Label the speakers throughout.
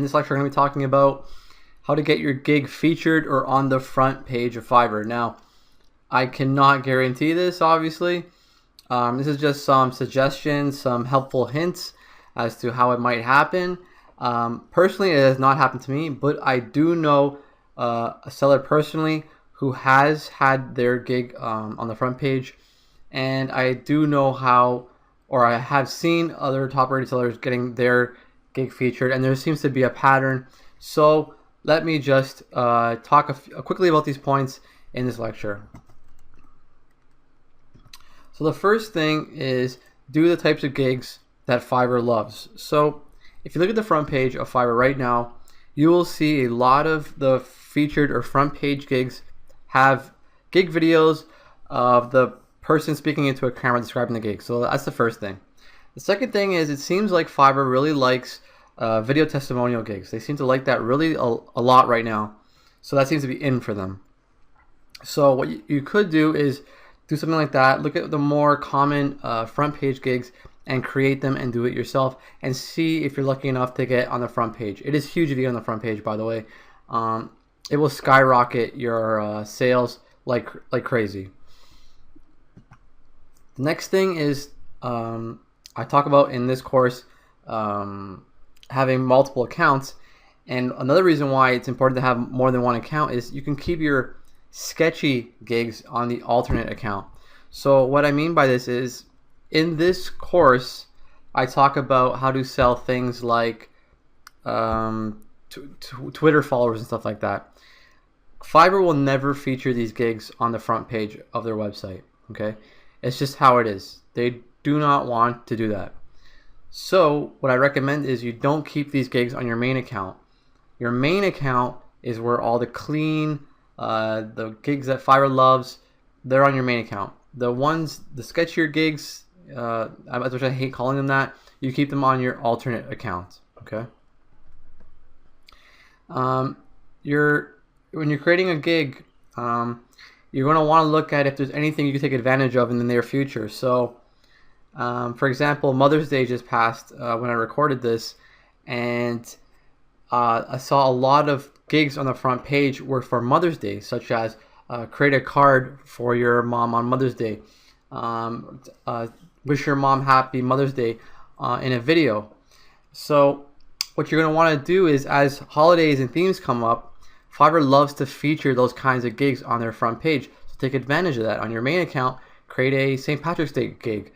Speaker 1: this lecture I'm going to be talking about how to get your gig featured or on the front page of Fiverr. Now, I cannot guarantee this, obviously. This is just some suggestions, some helpful hints as to how it might happen. Personally, it has not happened to me, but I do know a seller personally who has had their gig on the front page, and I do know how, or I have seen other top-rated sellers getting their gig featured, and there seems to be a pattern. So let me just talk quickly about these points in this lecture. So the first thing is do the types of gigs that Fiverr loves. So if you look at the front page of Fiverr right now, you will see a lot of the featured or front page gigs have gig videos of the person speaking into a camera describing the gig. So that's the first thing. The second thing is it seems like Fiverr really likes video testimonial gigs. They seem to like that really a lot right now. So that seems to be in for them. So what you could do is do something like that. Look at the more common front page gigs and create them and do it yourself and see if you're lucky enough to get on the front page. It is huge if you get on the front page, by the way. It will skyrocket your sales like crazy. The next thing is I talk about in this course having multiple accounts, and another reason why it's important to have more than one account is you can keep your sketchy gigs on the alternate account. So what I mean by this is in this course I talk about how to sell things like Twitter followers and stuff like that. Fiverr will never feature these gigs on the front page of their website. Okay, it's just how it is. They do not want to do that. So what I recommend is you don't keep these gigs on your main account. Your main account is where all the clean the gigs that Fiverr loves, they're on your main account. The sketchier gigs, which I hate calling them that, you keep them on your alternate account. Okay. When you're creating a gig, you're going to want to look at if there's anything you can take advantage of in the near future. So, for example, Mother's Day just passed when I recorded this, and I saw a lot of gigs on the front page were for Mother's Day, such as create a card for your mom on Mother's Day, wish your mom happy Mother's Day in a video. So what you're going to want to do is, as holidays and themes come up, Fiverr loves to feature those kinds of gigs on their front page. So take advantage of that. On your main account, create a St. Patrick's Day gig,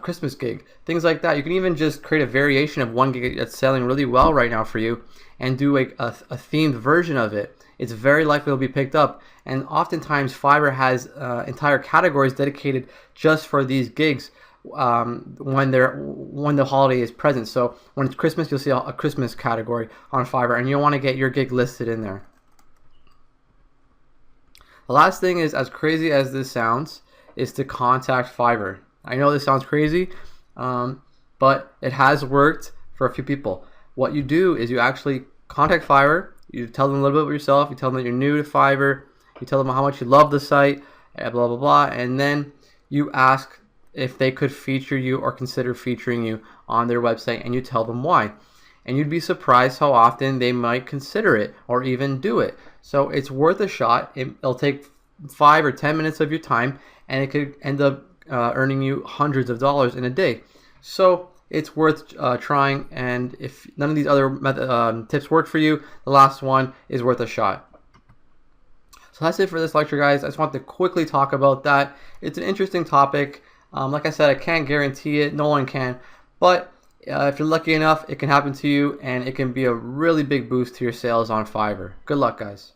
Speaker 1: Christmas gig, things like that. You can even just create a variation of one gig that's selling really well right now for you and do a themed version of it. It's very likely it'll be picked up. And oftentimes Fiverr has entire categories dedicated just for these gigs when the holiday is present. So when it's Christmas, you'll see a Christmas category on Fiverr, and you'll want to get your gig listed in there. The last thing is, as crazy as this sounds, is to contact Fiverr. I know this sounds crazy, but it has worked for a few people. What you do is you actually contact Fiverr, you tell them a little bit about yourself, you tell them that you're new to Fiverr, you tell them how much you love the site, blah, blah, blah, and then you ask if they could feature you or consider featuring you on their website, and you tell them why. And you'd be surprised how often they might consider it or even do it. So it's worth a shot. It'll take 5 or 10 minutes of your time, and it could end up earning you hundreds of dollars in a day. So it's worth trying, and if none of these other tips work for you, the last one is worth a shot. So that's it for this lecture, guys. I just want to quickly talk about that. It's an interesting topic. Like I said, I can't guarantee it. No one can. But if you're lucky enough, it can happen to you, and it can be a really big boost to your sales on Fiverr. Good luck, guys.